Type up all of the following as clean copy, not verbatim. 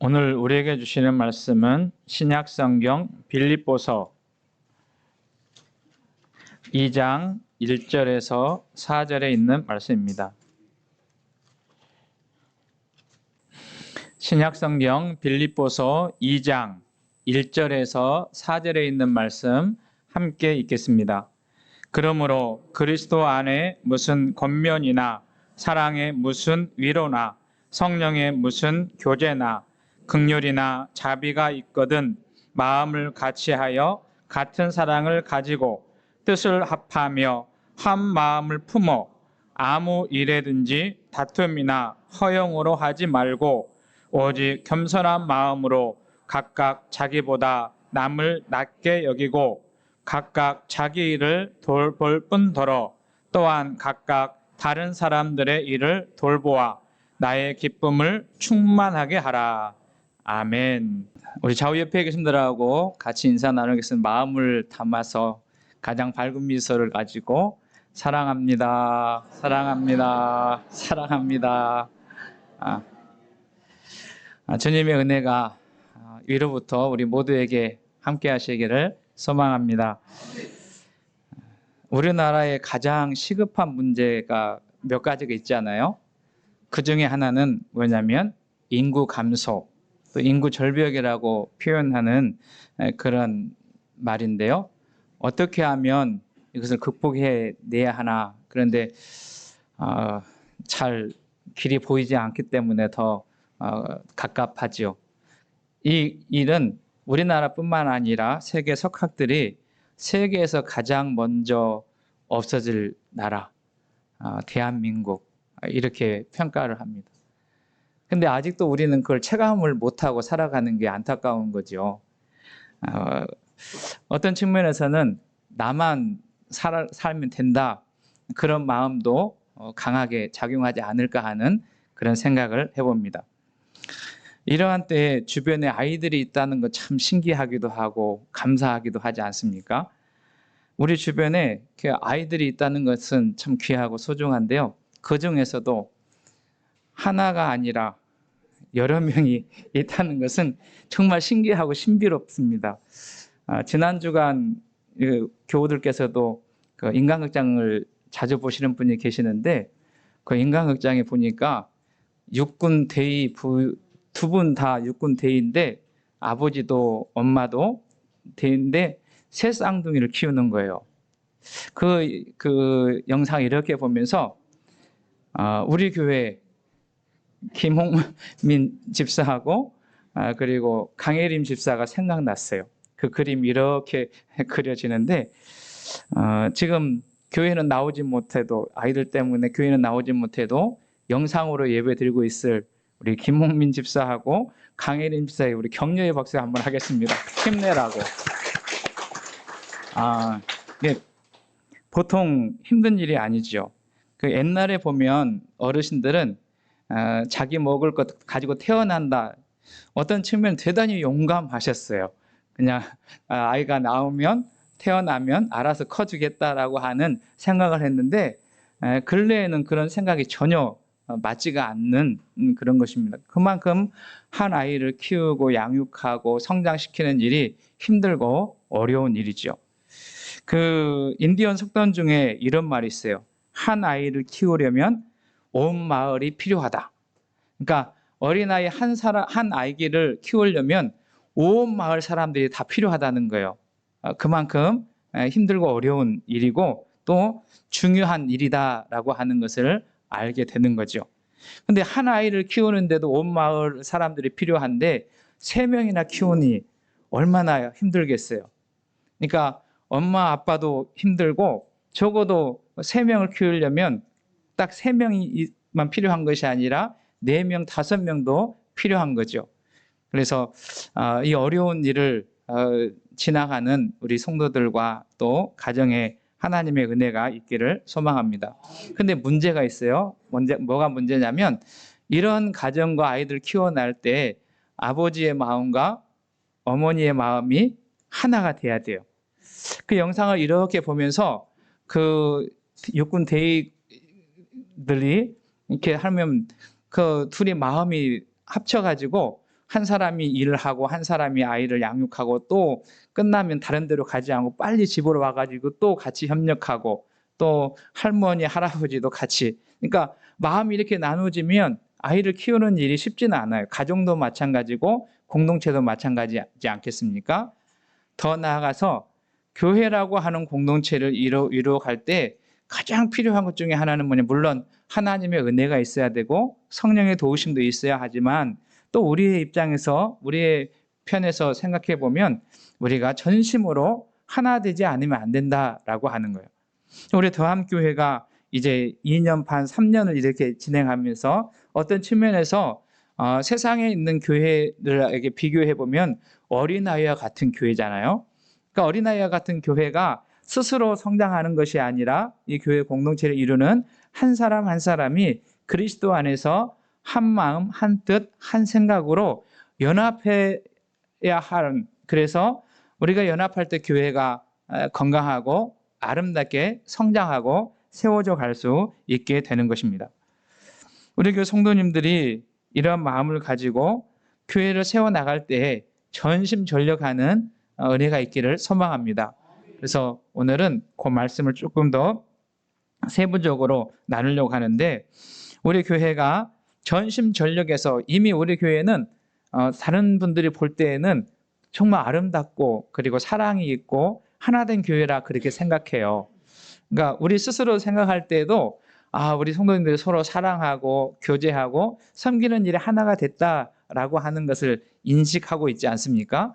오늘 우리에게 주시는 말씀은 신약성경 빌립보서 2장 1절에서 4절에 있는 말씀입니다. 신약성경 빌립보서 2장 1절에서 4절에 있는 말씀 함께 읽겠습니다. 그러므로 그리스도 안에 무슨 권면이나 사랑의 무슨 위로나 성령의 무슨 교제나 긍휼이나 자비가 있거든 마음을 같이하여 같은 사랑을 가지고 뜻을 합하며 한 마음을 품어 아무 일에든지 다툼이나 허영으로 하지 말고 오직 겸손한 마음으로 각각 자기보다 남을 낮게 여기고 각각 자기 일을 돌볼 뿐더러 또한 각각 다른 사람들의 일을 돌보아 나의 기쁨을 충만하게 하라. 아멘. 우리 좌우 옆에 계신 분들하고 같이 인사 나누겠습니다. 마음을 담아서 가장 밝은 미소를 가지고 사랑합니다. 사랑합니다. 사랑합니다. 주님의 은혜가 위로부터 우리 모두에게 함께 하시기를 소망합니다. 우리나라의 가장 시급한 문제가 몇 가지가 있잖아요. 그 중에 하나는 뭐냐면 인구 감소, 또 인구 절벽이라고 표현하는 그런 말인데요. 어떻게 하면 이것을 극복해내야 하나. 그런데 잘 길이 보이지 않기 때문에 더 갑갑하죠. 이 일은 우리나라뿐만 아니라 세계 석학들이 세계에서 가장 먼저 없어질 나라, 대한민국 이렇게 평가를 합니다. 근데 아직도 우리는 그걸 체감을 못하고 살아가는 게 안타까운 거죠. 어떤 측면에서는 나만 살면 된다 그런 마음도 강하게 작용하지 않을까 하는 그런 생각을 해봅니다. 이러한 때에 주변에 아이들이 있다는 거 참 신기하기도 하고 감사하기도 하지 않습니까? 우리 주변에 아이들이 있다는 것은 참 귀하고 소중한데요. 그 중에서도 하나가 아니라 여러 명이 있다는 것은 정말 신기하고 신비롭습니다. 지난 주간 교우들께서도 그 인간극장을 자주 보시는 분이 계시는데 그 인간극장에 보니까 육군 대위 두 분 다 육군 대위인데 아버지도 엄마도 대위인데 새 쌍둥이를 키우는 거예요. 그 영상 이렇게 보면서 우리 교회 김홍민 집사하고 그리고 강혜림 집사가 생각났어요. 그 그림 이렇게 그려지는데 지금 교회는 나오지 못해도 아이들 때문에 교회는 나오지 못해도 영상으로 예배 드리고 있을 우리 김홍민 집사하고 강혜림 집사의 우리 격려의 박수 한번 하겠습니다. 힘내라고. 네, 보통 힘든 일이 아니죠. 그 옛날에 보면 어르신들은 자기 먹을 것 가지고 태어난다. 어떤 측면 대단히 용감하셨어요. 그냥 아이가 태어나면 알아서 커주겠다라고 하는 생각을 했는데 근래에는 그런 생각이 전혀 맞지가 않는 그런 것입니다. 그만큼 한 아이를 키우고 양육하고 성장시키는 일이 힘들고 어려운 일이죠. 그 인디언 속담 중에 이런 말이 있어요. 한 아이를 키우려면 온 마을이 필요하다. 그러니까 어린아이 한 아이를 키우려면 온 마을 사람들이 다 필요하다는 거예요. 그만큼 힘들고 어려운 일이고 또 중요한 일이다라고 하는 것을 알게 되는 거죠. 근데 한 아이를 키우는데도 온 마을 사람들이 필요한데 3명이나 키우니 얼마나 힘들겠어요. 그러니까 엄마 아빠도 힘들고 적어도 3명을 키우려면 딱 3명만 필요한 것이 아니라 4명, 5명도 필요한 거죠. 그래서 이 어려운 일을 지나가는 우리 성도들과 또 가정에 하나님의 은혜가 있기를 소망합니다. 근데 문제가 있어요. 뭐가 문제냐면 이런 가정과 아이들 키워날 때 아버지의 마음과 어머니의 마음이 하나가 돼야 돼요. 그 영상을 이렇게 보면서 그 육군 대위들이 이렇게 하면 그 둘이 마음이 합쳐가지고 한 사람이 일을 하고 한 사람이 아이를 양육하고 또 끝나면 다른 데로 가지 않고 빨리 집으로 와가지고 또 같이 협력하고 또 할머니, 할아버지도 같이. 그러니까 마음이 이렇게 나눠지면 아이를 키우는 일이 쉽지는 않아요. 가정도 마찬가지고 공동체도 마찬가지지 않겠습니까? 더 나아가서 교회라고 하는 공동체를 이루어갈 때 가장 필요한 것 중에 하나는 뭐냐? 물론 하나님의 은혜가 있어야 되고 성령의 도우심도 있어야 하지만 또 우리의 입장에서 우리의 편에서 생각해 보면 우리가 전심으로 하나 되지 않으면 안 된다라고 하는 거예요. 우리 더함교회가 이제 2년 반, 3년을 이렇게 진행하면서 어떤 측면에서 세상에 있는 교회들에게 비교해 보면 어린아이와 같은 교회잖아요. 그러니까 어린아이와 같은 교회가 스스로 성장하는 것이 아니라 이 교회 공동체를 이루는 한 사람 한 사람이 그리스도 안에서 한 마음, 한 뜻, 한 생각으로 연합해야 하는, 그래서 우리가 연합할 때 교회가 건강하고 아름답게 성장하고 세워져 갈 수 있게 되는 것입니다. 우리 교회 성도님들이 이러한 마음을 가지고 교회를 세워나갈 때 전심전력하는 은혜가 있기를 소망합니다. 그래서 오늘은 그 말씀을 조금 더 세부적으로 나누려고 하는데, 우리 교회가 전심전력해서 이미 우리 교회는 다른 분들이 볼 때에는 정말 아름답고 그리고 사랑이 있고 하나된 교회라 그렇게 생각해요. 그러니까 우리 스스로 생각할 때도 우리 성도님들이 서로 사랑하고 교제하고 섬기는 일에 하나가 됐다라고 하는 것을 인식하고 있지 않습니까?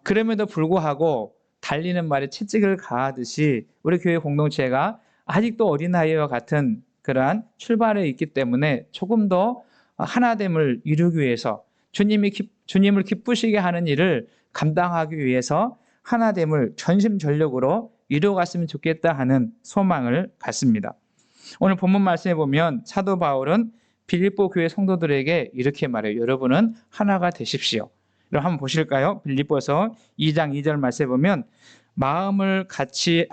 그럼에도 불구하고 달리는 말에 채찍을 가하듯이 우리 교회 공동체가 아직도 어린아이와 같은 그러한 출발에 있기 때문에 조금 더 하나됨을 이루기 위해서 주님을 기쁘시게 하는 일을 감당하기 위해서 하나됨을 전심전력으로 이루어갔으면 좋겠다 하는 소망을 갖습니다. 오늘 본문 말씀에 보면 사도 바울은 빌립보 교회 성도들에게 이렇게 말해요. 여러분은 하나가 되십시오. 이걸 한번 보실까요? 빌립보서 2장 2절 말씀에 보면 마음을 같이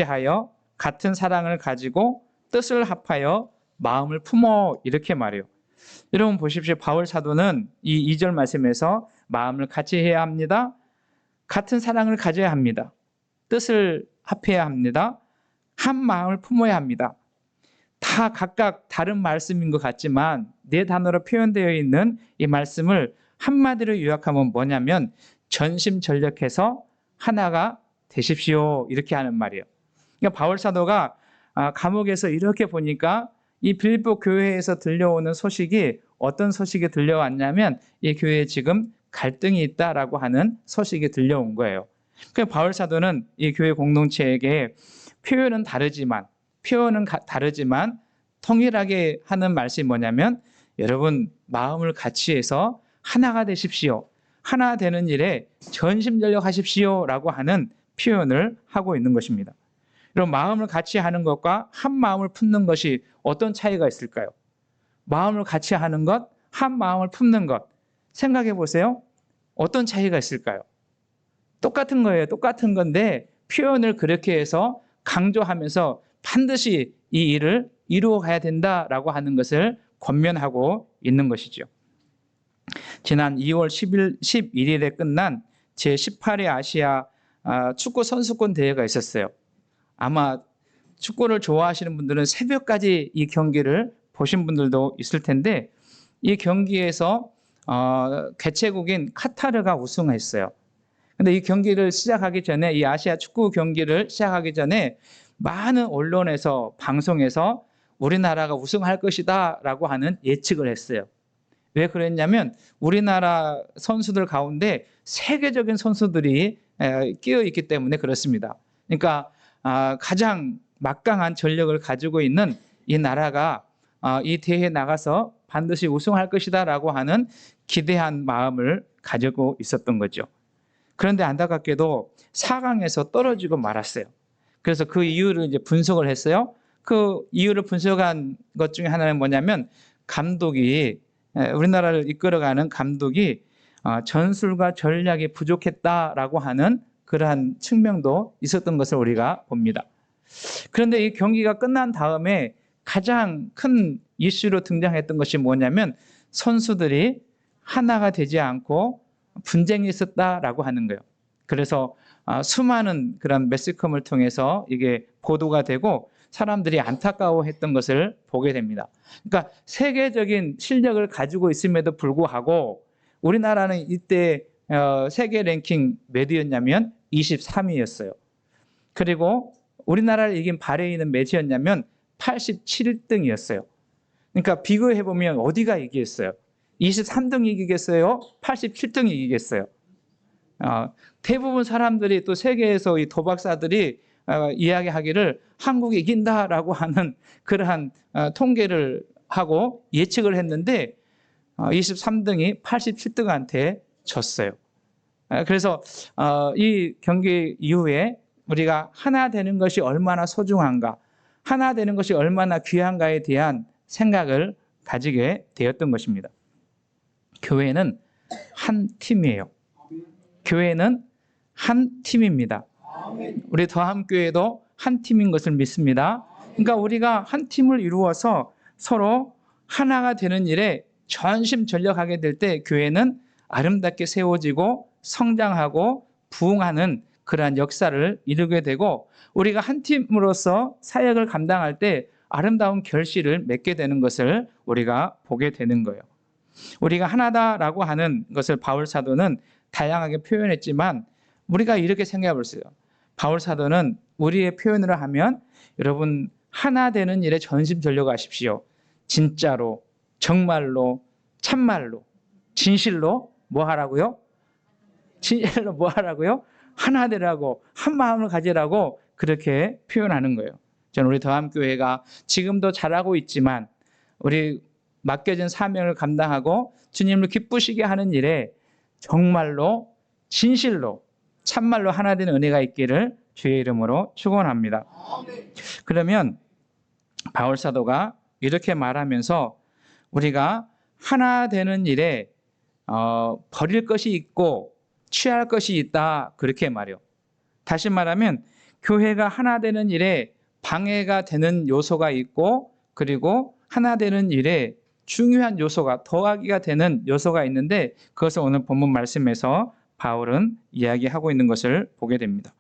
하여 같은 사랑을 가지고 뜻을 합하여 마음을 품어, 이렇게 말해요. 여러분 보십시오. 바울 사도는 이 2절 말씀에서 마음을 같이 해야 합니다. 같은 사랑을 가져야 합니다. 뜻을 합해야 합니다. 한 마음을 품어야 합니다. 다 각각 다른 말씀인 것 같지만 네 단어로 표현되어 있는 이 말씀을 한마디로 요약하면 뭐냐면 전심전력해서 하나가 되십시오, 이렇게 하는 말이에요. 그러니까 바울 사도가 감옥에서 이렇게 보니까 이 빌립보 교회에서 들려오는 소식이 어떤 소식이 들려왔냐면 이 교회에 지금 갈등이 있다라고 하는 소식이 들려온 거예요. 그래서 바울 사도는 이 교회 공동체에게 표현은 다르지만 통일하게 하는 말씀이 뭐냐면 여러분 마음을 같이 해서 하나가 되십시오. 하나 되는 일에 전심전력하십시오 라고 하는 표현을 하고 있는 것입니다. 여러분 마음을 같이 하는 것과 한 마음을 품는 것이 어떤 차이가 있을까요? 마음을 같이 하는 것, 한 마음을 품는 것, 생각해 보세요. 어떤 차이가 있을까요? 똑같은 거예요. 똑같은 건데 표현을 그렇게 해서 강조하면서 반드시 이 일을 이루어 가야 된다라고 하는 것을 권면하고 있는 것이죠. 지난 2월 11일에 끝난 제18회 아시아 축구 선수권 대회가 있었어요. 아마 축구를 좋아하시는 분들은 새벽까지 이 경기를 보신 분들도 있을 텐데 이 경기에서 개최국인 카타르가 우승했어요. 근데 이 경기를 시작하기 전에, 이 아시아 축구 경기를 시작하기 전에 많은 언론에서 방송에서 우리나라가 우승할 것이다 라고 하는 예측을 했어요. 왜 그랬냐면 우리나라 선수들 가운데 세계적인 선수들이 끼어 있기 때문에 그렇습니다. 그러니까 가장 막강한 전력을 가지고 있는 이 나라가 이 대회에 나가서 반드시 우승할 것이다 라고 하는 기대한 마음을 가지고 있었던 거죠. 그런데 안타깝게도 4강에서 떨어지고 말았어요. 그래서 그 이유를 이제 분석을 했어요. 그 이유를 분석한 것 중에 하나는 뭐냐면 감독이, 우리나라를 이끌어가는 감독이 전술과 전략이 부족했다라고 하는 그러한 측면도 있었던 것을 우리가 봅니다. 그런데 이 경기가 끝난 다음에 가장 큰 이슈로 등장했던 것이 뭐냐면 선수들이 하나가 되지 않고 분쟁이 있었다라고 하는 거예요. 그래서 수많은 그런 매스컴을 통해서 이게 보도가 되고 사람들이 안타까워했던 것을 보게 됩니다. 그러니까 세계적인 실력을 가지고 있음에도 불구하고 우리나라는 이때 세계 랭킹 몇 위였냐면 23위였어요. 그리고 우리나라를 이긴 바레인은 몇이었냐면 87등이었어요. 그러니까 비교해보면 어디가 이기겠어요? 23등이 이기겠어요? 87등이 이기겠어요? 대부분 사람들이 또 세계에서 이 도박사들이 이야기하기를 한국이 이긴다라고 하는 그러한 통계를 하고 예측을 했는데 23등이 87등한테 졌어요. 그래서 이 경기 이후에 우리가 하나 되는 것이 얼마나 소중한가, 하나 되는 것이 얼마나 귀한가에 대한 생각을 가지게 되었던 것입니다. 교회는 한 팀이에요. 교회는 한 팀입니다. 우리 더함교회도 한 팀인 것을 믿습니다. 그러니까 우리가 한 팀을 이루어서 서로 하나가 되는 일에 전심전력하게 될 때 교회는 아름답게 세워지고 성장하고 부흥하는 그러한 역사를 이루게 되고 우리가 한 팀으로서 사역을 감당할 때 아름다운 결실을 맺게 되는 것을 우리가 보게 되는 거예요. 우리가 하나다라고 하는 것을 바울 사도는 다양하게 표현했지만 우리가 이렇게 생각해 볼게요. 바울 사도는 우리의 표현으로 하면 여러분 하나 되는 일에 전심전력하십시오. 진짜로, 정말로, 참말로, 진실로 뭐 하라고요? 진실로 뭐 하라고요? 하나 되라고, 한 마음을 가지라고 그렇게 표현하는 거예요. 저는 우리 더함교회가 지금도 잘하고 있지만 우리 맡겨진 사명을 감당하고 주님을 기쁘시게 하는 일에 정말로 진실로 참말로 하나 되는 은혜가 있기를 주의 이름으로 축원합니다. 그러면 바울 사도가 이렇게 말하면서 우리가 하나 되는 일에 버릴 것이 있고 취할 것이 있다 그렇게 말해요. 다시 말하면 교회가 하나 되는 일에 방해가 되는 요소가 있고 그리고 하나 되는 일에 중요한 요소가 더하기가 되는 요소가 있는데 그것을 오늘 본문 말씀에서 바울은 이야기하고 있는 것을 보게 됩니다.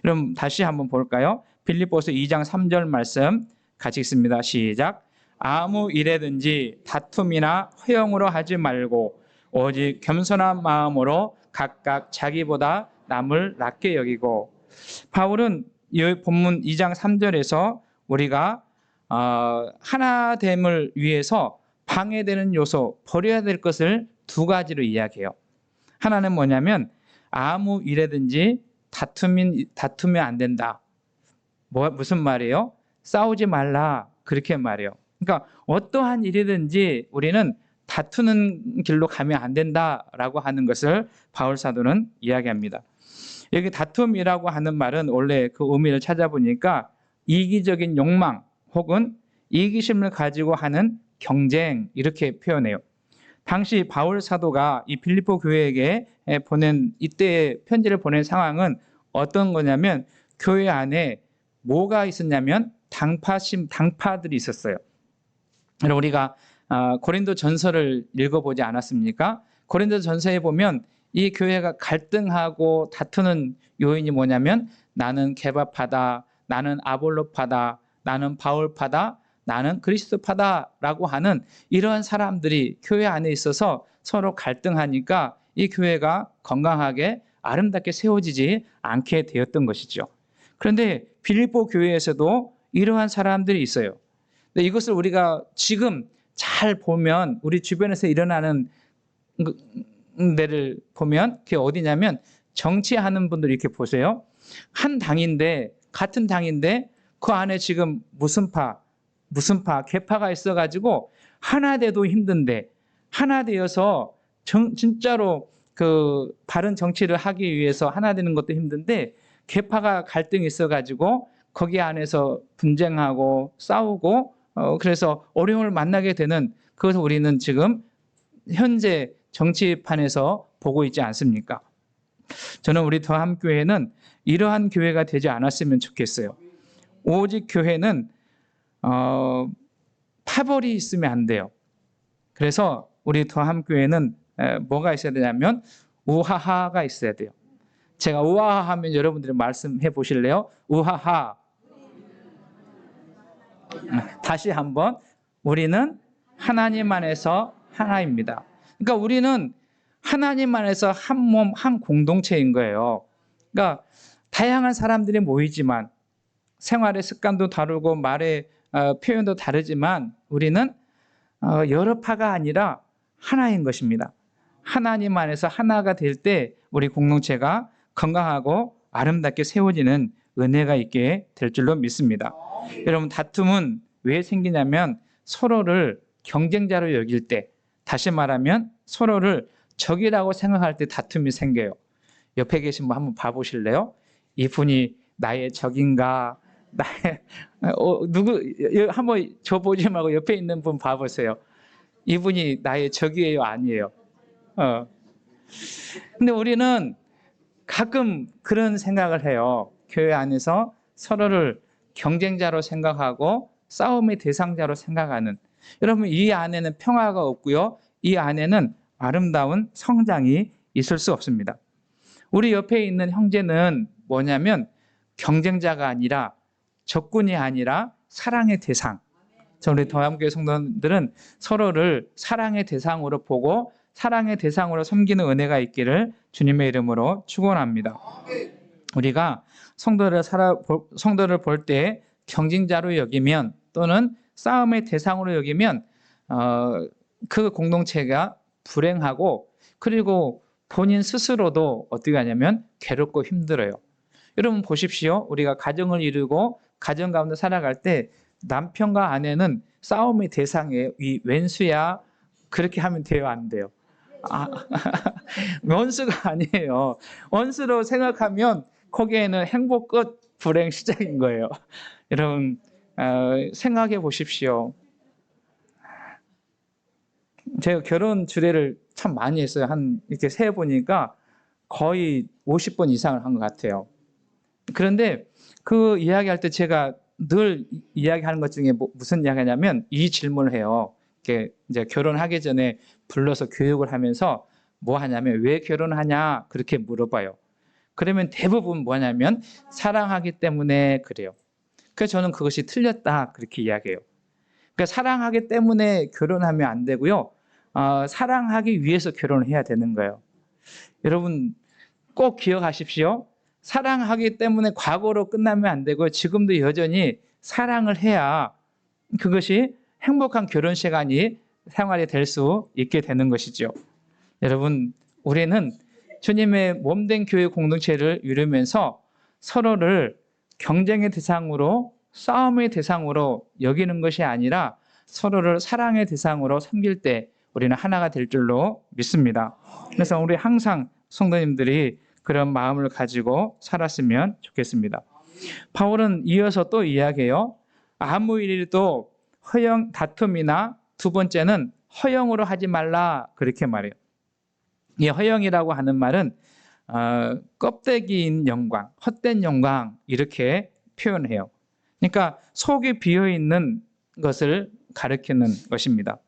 그럼 다시 한번 볼까요? 빌립보서 2장 3절 말씀 같이 읽습니다. 시작. 아무 일에든지 다툼이나 허영으로 하지 말고 오직 겸손한 마음으로 각각 자기보다 남을 낮게 여기고 바울은 이 본문 2장 3절에서 우리가 하나됨을 위해서 방해되는 요소, 버려야 될 것을 두 가지로 이야기해요. 하나는 뭐냐면 아무 일에든지 다투면 안 된다. 무슨 말이에요? 싸우지 말라 그렇게 말해요. 그러니까 어떠한 일이든지 우리는 다투는 길로 가면 안 된다라고 하는 것을 바울 사도는 이야기합니다. 여기 다툼이라고 하는 말은 원래 그 의미를 찾아보니까 이기적인 욕망 혹은 이기심을 가지고 하는 경쟁 이렇게 표현해요. 당시 바울 사도가 이 빌립보 교회에게 보낸 이때의 편지를 보낸 상황은 어떤 거냐면 교회 안에 뭐가 있었냐면 당파들이 있었어요. 우리가 고린도 전서를 읽어보지 않았습니까? 고린도 전서에 보면 이 교회가 갈등하고 다투는 요인이 뭐냐면 나는 개바파다, 나는 아볼로파다, 나는 바울파다, 나는 그리스도파다라고 하는 이러한 사람들이 교회 안에 있어서 서로 갈등하니까 이 교회가 건강하게 아름답게 세워지지 않게 되었던 것이죠. 그런데 빌립보 교회에서도 이러한 사람들이 있어요. 근데 이것을 우리가 지금 잘 보면 우리 주변에서 일어나는 데를 보면 그게 어디냐면 정치하는 분들 이렇게 보세요. 한 당인데 같은 당인데 그 안에 지금 무슨 파, 개파가 있어가지고 하나 돼도 힘든데 하나 되어서 진짜로 그 바른 정치를 하기 위해서 하나 되는 것도 힘든데 개파가 갈등이 있어가지고 거기 안에서 분쟁하고 싸우고 그래서 어려움을 만나게 되는 그것을 우리는 지금 현재 정치판에서 보고 있지 않습니까? 저는 우리 더함교회는 이러한 교회가 되지 않았으면 좋겠어요. 오직 교회는 파벌이 있으면 안 돼요. 그래서 우리 더함교회는 뭐가 있어야 되냐면 우하하가 있어야 돼요. 제가 우하하 하면 여러분들이 말씀해 보실래요? 우하하. 다시 한번. 우리는 하나님 안에서 하나입니다. 그러니까 우리는 하나님 안에서 한 몸, 한 공동체인 거예요. 그러니까 다양한 사람들이 모이지만 생활의 습관도 다르고 말의 표현도 다르지만 우리는 여러 파가 아니라 하나인 것입니다. 하나님 안에서 하나가 될 때 우리 공동체가 건강하고 아름답게 세워지는 은혜가 있게 될 줄로 믿습니다. 여러분, 다툼은 왜 생기냐면 서로를 경쟁자로 여길 때, 다시 말하면 서로를 적이라고 생각할 때 다툼이 생겨요. 옆에 계신 분 한번 봐보실래요? 이분이 나의 적인가? 누구 한번 저 보지 말고 옆에 있는 분 봐보세요. 이분이 나의 적이에요, 아니에요? 근데 우리는 가끔 그런 생각을 해요. 교회 안에서 서로를 경쟁자로 생각하고 싸움의 대상자로 생각하는. 여러분, 이 안에는 평화가 없고요. 이 안에는 아름다운 성장이 있을 수 없습니다. 우리 옆에 있는 형제는 뭐냐면 경쟁자가 아니라 적군이 아니라 사랑의 대상. 우리 더함교회 성도들은 서로를 사랑의 대상으로 보고 사랑의 대상으로 섬기는 은혜가 있기를 주님의 이름으로 축원합니다. 우리가 성도를 볼 때 경쟁자로 여기면 또는 싸움의 대상으로 여기면 그 공동체가 불행하고 그리고 본인 스스로도 어떻게 하냐면 괴롭고 힘들어요. 여러분 보십시오. 우리가 가정을 이루고 가정 가운데 살아갈 때 남편과 아내는 싸움의 대상이에요. 이 왼수야 그렇게 하면 돼요, 안 돼요? 원수가 아니에요. 원수로 생각하면 거기에는 행복 끝, 불행 시작인 거예요. 여러분 생각해 보십시오. 제가 결혼 주례를 참 많이 했어요. 이렇게 세 보니까 거의 50번 이상을 한 것 같아요. 그런데 그 이야기할 때 제가 늘 이야기하는 것 중에 무슨 이야기냐면 이 질문을 해요. 이렇게 이제 결혼하기 전에 불러서 교육을 하면서 뭐 하냐면 왜 결혼하냐 그렇게 물어봐요. 그러면 대부분 뭐냐면 사랑하기 때문에 그래요. 그래서 저는 그것이 틀렸다 그렇게 이야기해요. 그러니까 사랑하기 때문에 결혼하면 안 되고요. 사랑하기 위해서 결혼을 해야 되는 거예요. 여러분 꼭 기억하십시오. 사랑하기 때문에 과거로 끝나면 안 되고 지금도 여전히 사랑을 해야 그것이 행복한 결혼 시간이 생활이 될 수 있게 되는 것이죠. 여러분 우리는 주님의 몸된 교회 공동체를 이루면서 서로를 경쟁의 대상으로 싸움의 대상으로 여기는 것이 아니라 서로를 사랑의 대상으로 섬길 때 우리는 하나가 될 줄로 믿습니다. 그래서 우리 항상 성도님들이 그런 마음을 가지고 살았으면 좋겠습니다. 바울은 이어서 또 이야기해요. 아무 일도 다툼이나 두 번째는 허영으로 하지 말라 그렇게 말해요. 이 허영이라고 하는 말은 껍데기인 영광, 헛된 영광 이렇게 표현해요. 그러니까 속이 비어있는 것을 가리키는 것입니다.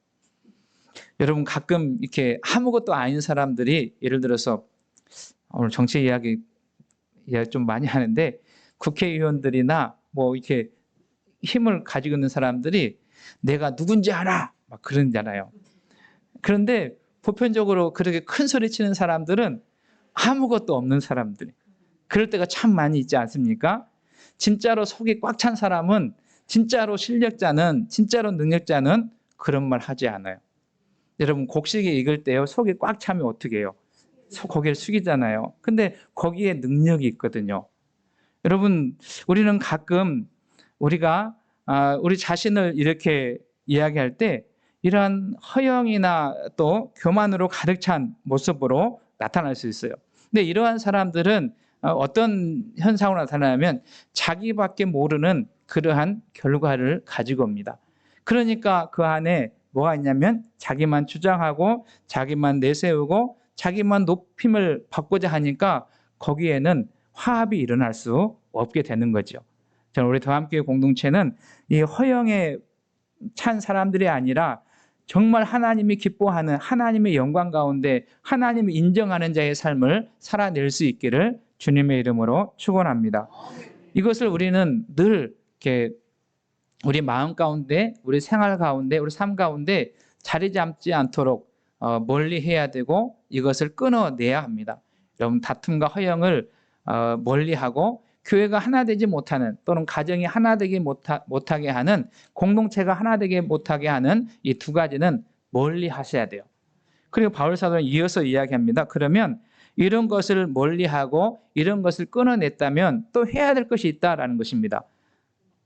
여러분 가끔 이렇게 아무것도 아닌 사람들이 예를 들어서 오늘 정치 이야기 좀 많이 하는데 국회의원들이나 뭐 이렇게 힘을 가지고 있는 사람들이 내가 누군지 알아 막 그러잖아요. 그런데 보편적으로 그렇게 큰 소리 치는 사람들은 아무것도 없는 사람들. 그럴 때가 참 많이 있지 않습니까? 진짜로 속이 꽉 찬 사람은 진짜로 실력자는 진짜로 능력자는 그런 말 하지 않아요. 여러분 곡식이 익을 때요 속이 꽉 차면 어떻게 해요? 고개를 숙이잖아요. 근데 거기에 능력이 있거든요. 여러분 우리는 가끔 우리가 우리 자신을 이렇게 이야기할 때 이러한 허영이나 또 교만으로 가득 찬 모습으로 나타날 수 있어요. 근데 이러한 사람들은 어떤 현상으로 나타나냐면 자기밖에 모르는 그러한 결과를 가지고 옵니다. 그러니까 그 안에 뭐가 있냐면 자기만 주장하고 자기만 내세우고 자기만 높임을 받고자 하니까 거기에는 화합이 일어날 수 없게 되는 거죠. 저는 우리 더함교회 공동체는 이 허영에 찬 사람들이 아니라 정말 하나님이 기뻐하는 하나님의 영광 가운데 하나님이 인정하는 자의 삶을 살아낼 수 있기를 주님의 이름으로 축원합니다. 이것을 우리는 늘 이렇게 우리 마음 가운데, 우리 생활 가운데, 우리 삶 가운데 자리 잡지 않도록 멀리 해야 되고 이것을 끊어내야 합니다. 여러분, 다툼과 허영을 멀리하고 교회가 하나 되지 못하는, 또는 가정이 하나 되지 못하게 하는, 공동체가 하나 되지 못하게 하는 이 두 가지는 멀리 하셔야 돼요. 그리고 바울 사도는 이어서 이야기합니다. 그러면 이런 것을 멀리하고 이런 것을 끊어냈다면 또 해야 될 것이 있다라는 것입니다.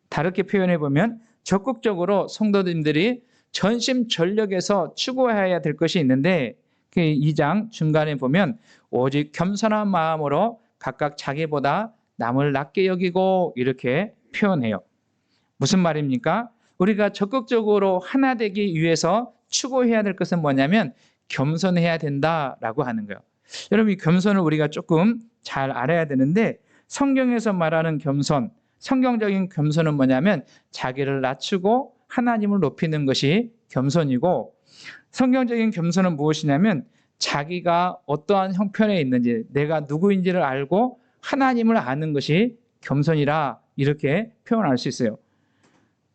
다르게 표현해 보면 적극적으로 성도님들이 전심전력에서 추구해야 될 것이 있는데, 그 2장 중간에 보면 오직 겸손한 마음으로 각각 자기보다 남을 낮게 여기고 이렇게 표현해요. 무슨 말입니까? 우리가 적극적으로 하나 되기 위해서 추구해야 될 것은 뭐냐면 겸손해야 된다라고 하는 거예요. 여러분, 이 겸손을 우리가 조금 잘 알아야 되는데, 성경에서 말하는 겸손, 성경적인 겸손은 뭐냐면 자기를 낮추고 하나님을 높이는 것이 겸손이고, 성경적인 겸손은 무엇이냐면 자기가 어떠한 형편에 있는지, 내가 누구인지를 알고 하나님을 아는 것이 겸손이라, 이렇게 표현할 수 있어요.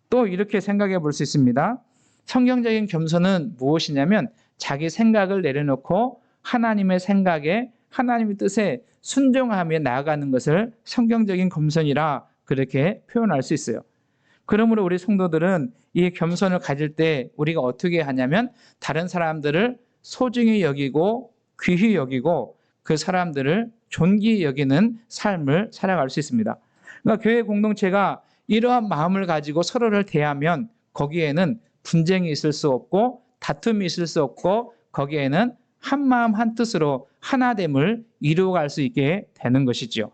또 이렇게 생각해 볼 수 있습니다. 성경적인 겸손은 무엇이냐면 자기 생각을 내려놓고 하나님의 생각에, 하나님의 뜻에 순종하며 나아가는 것을 성경적인 겸손이라 그렇게 표현할 수 있어요. 그러므로 우리 성도들은 이 겸손을 가질 때 우리가 어떻게 하냐면 다른 사람들을 소중히 여기고 귀히 여기고 그 사람들을 존귀히 여기는 삶을 살아갈 수 있습니다. 그러니까 교회 공동체가 이러한 마음을 가지고 서로를 대하면 거기에는 분쟁이 있을 수 없고 다툼이 있을 수 없고, 거기에는 한 마음 한 뜻으로 하나됨을 이루어갈 수 있게 되는 것이죠.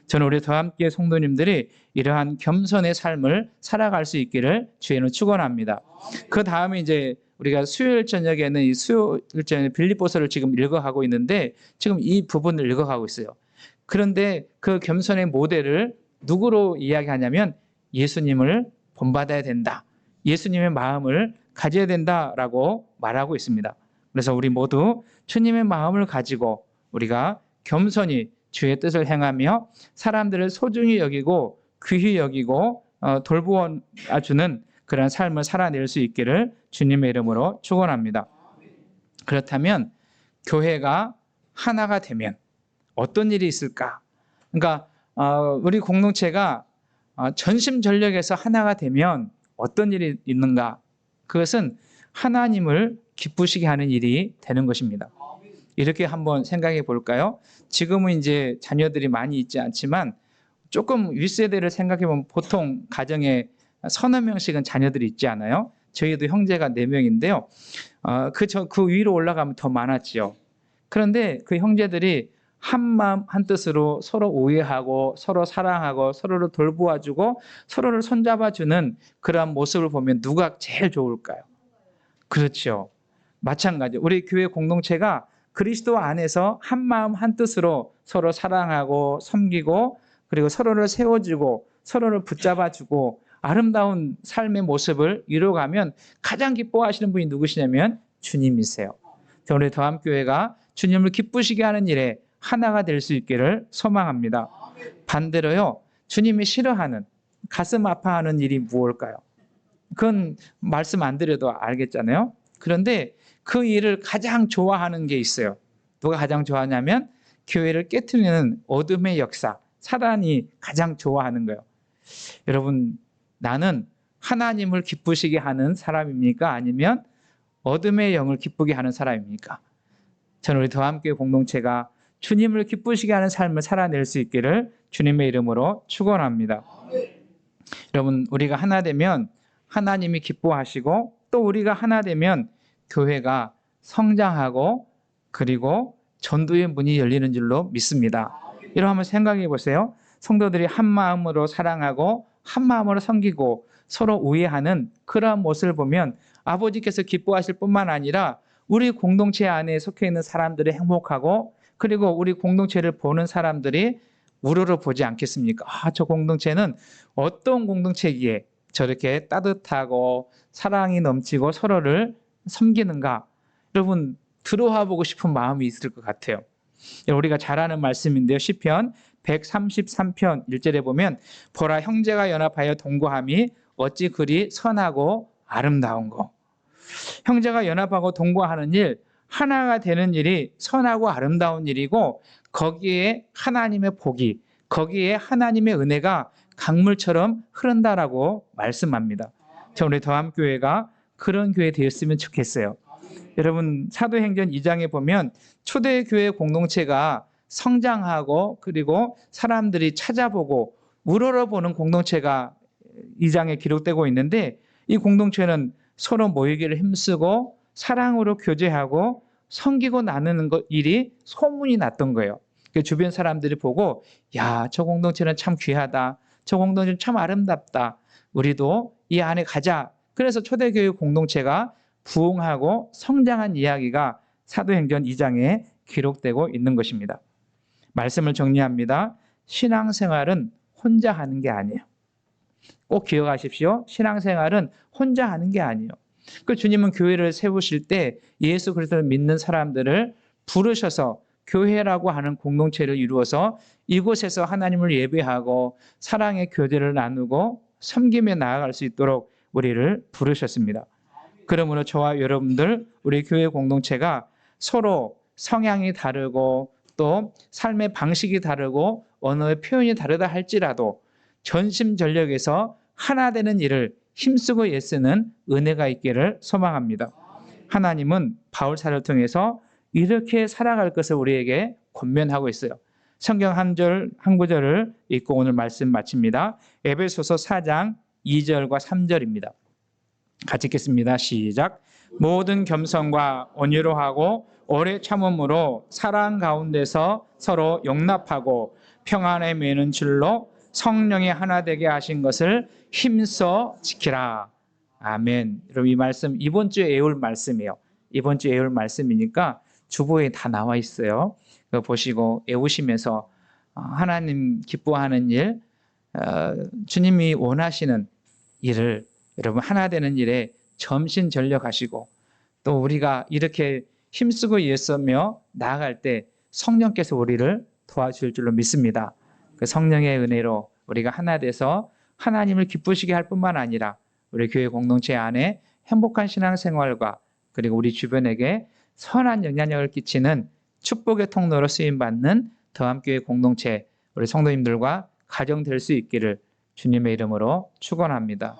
저는 우리 더함교회 성도님들이 이러한 겸손의 삶을 살아갈 수 있기를 주의는 축원합니다. 그 다음에 이제 우리가 수요일 저녁에는 이 수요일 저녁에 빌립보서를 지금 읽어가고 있는데, 지금 이 부분을 읽어가고 있어요. 그런데 그 겸손의 모델을 누구로 이야기하냐면 예수님을 본받아야 된다, 예수님의 마음을 가져야 된다라고 말하고 있습니다. 그래서 우리 모두 주님의 마음을 가지고 우리가 겸손히 주의 뜻을 행하며 사람들을 소중히 여기고 귀히 여기고 돌보아주는 그런 삶을 살아낼 수 있기를 주님의 이름으로 축원합니다. 그렇다면 교회가 하나가 되면 어떤 일이 있을까? 그러니까 우리 공동체가 전심전력에서 하나가 되면 어떤 일이 있는가? 그것은 하나님을 기쁘시게 하는 일이 되는 것입니다. 이렇게 한번 생각해 볼까요? 지금은 이제 자녀들이 많이 있지 않지만 조금 윗세대를 생각해 보면 보통 가정에 서너 명씩은 자녀들이 있지 않아요? 저희도 형제가 4명인데요. 그 위로 올라가면 더 많았지요. 그런데 그 형제들이 한 마음 한 뜻으로 서로 우애하고 서로 사랑하고 서로를 돌보아주고 서로를 손잡아주는 그러한 모습을 보면 누가 제일 좋을까요? 그렇죠. 마찬가지. 우리 교회 공동체가 그리스도 안에서 한 마음 한 뜻으로 서로 사랑하고 섬기고 그리고 서로를 세워주고 서로를 붙잡아주고 아름다운 삶의 모습을 이루어가면 가장 기뻐하시는 분이 누구시냐면 주님이세요. 우리 더함교회가 주님을 기쁘시게 하는 일에 하나가 될 수 있기를 소망합니다. 반대로요, 주님이 싫어하는, 가슴 아파하는 일이 무엇일까요? 그건 말씀 안 드려도 알겠잖아요. 그런데 그 일을 가장 좋아하는 게 있어요. 누가 가장 좋아하냐면 교회를 깨트리는 어둠의 역사, 사단이 가장 좋아하는 거예요. 여러분, 나는 하나님을 기쁘시게 하는 사람입니까? 아니면 어둠의 영을 기쁘게 하는 사람입니까? 저는 우리 더함교회 공동체가 주님을 기쁘시게 하는 삶을 살아낼 수 있기를 주님의 이름으로 축원합니다. 여러분, 우리가 하나 되면 하나님이 기뻐하시고 또 우리가 하나 되면 교회가 성장하고 그리고 전도의 문이 열리는 줄로 믿습니다. 이런 한번 생각해 보세요. 성도들이 한 마음으로 사랑하고 한 마음으로 섬기고 서로 우애하는 그러한 모습을 보면 아버지께서 기뻐하실 뿐만 아니라 우리 공동체 안에 속해 있는 사람들이 행복하고 그리고 우리 공동체를 보는 사람들이 우러러 보지 않겠습니까? 저 공동체는 어떤 공동체기에 저렇게 따뜻하고 사랑이 넘치고 서로를 섬기는가? 여러분 들어와 보고 싶은 마음이 있을 것 같아요. 우리가 잘 아는 말씀인데요. 시편 133편 1절에 보면 보라 형제가 연합하여 동거함이 어찌 그리 선하고 아름다운고. 형제가 연합하고 동거하는 일, 하나가 되는 일이 선하고 아름다운 일이고 거기에 하나님의 복이, 거기에 하나님의 은혜가 강물처럼 흐른다라고 말씀합니다. 우리 더함교회가 그런 교회 되었으면 좋겠어요. 여러분 사도행전 2장에 보면 초대교회 공동체가 성장하고 그리고 사람들이 찾아보고 우러러보는 공동체가 2장에 기록되고 있는데 이 공동체는 서로 모이기를 힘쓰고 사랑으로 교제하고 섬기고 나누는 일이 소문이 났던 거예요. 주변 사람들이 보고 야, 저 공동체는 참 귀하다. 저 공동체는 참 아름답다. 우리도 이 안에 가자. 그래서 초대교회 공동체가 부흥하고 성장한 이야기가 사도행전 2장에 기록되고 있는 것입니다. 말씀을 정리합니다. 신앙생활은 혼자 하는 게 아니에요. 꼭 기억하십시오. 신앙생활은 혼자 하는 게 아니에요. 주님은 교회를 세우실 때 예수 그리스도를 믿는 사람들을 부르셔서 교회라고 하는 공동체를 이루어서 이곳에서 하나님을 예배하고 사랑의 교제를 나누고 섬기며 나아갈 수 있도록 우리를 부르셨습니다. 그러므로 저와 여러분들 우리 교회 공동체가 서로 성향이 다르고 또 삶의 방식이 다르고 언어의 표현이 다르다 할지라도 전심전력에서 하나 되는 일을 힘쓰고 애쓰는 은혜가 있기를 소망합니다. 하나님은 바울사를 통해서 이렇게 살아갈 것을 우리에게 권면하고 있어요. 성경 한 구절을 읽고 오늘 말씀 마칩니다. 에베소서 4장 2절과 3절입니다. 같이 읽겠습니다. 시작. 모든 겸손과 온유로 하고 오래 참음으로 사랑 가운데서 서로 용납하고 평안에 매는 줄로 성령이 하나 되게 하신 것을 힘써 지키라. 아멘. 여러분 이 말씀 이번 주에 애울 말씀이에요. 이번 주에 애울 말씀이니까 주보에 다 나와 있어요. 그거 보시고 애우시면서 하나님 기뻐하는 일, 주님이 원하시는 일을 여러분 하나 되는 일에 전심전력하시고 또 우리가 이렇게 힘쓰고 애쓰며 나아갈 때 성령께서 우리를 도와줄 줄로 믿습니다. 그 성령의 은혜로 우리가 하나 돼서 하나님을 기쁘시게 할 뿐만 아니라 우리 교회 공동체 안에 행복한 신앙생활과 그리고 우리 주변에게 선한 영향력을 끼치는 축복의 통로로 쓰임받는 더함교회 공동체 우리 성도님들과 가정 될 수 있기를 주님의 이름으로 축원합니다.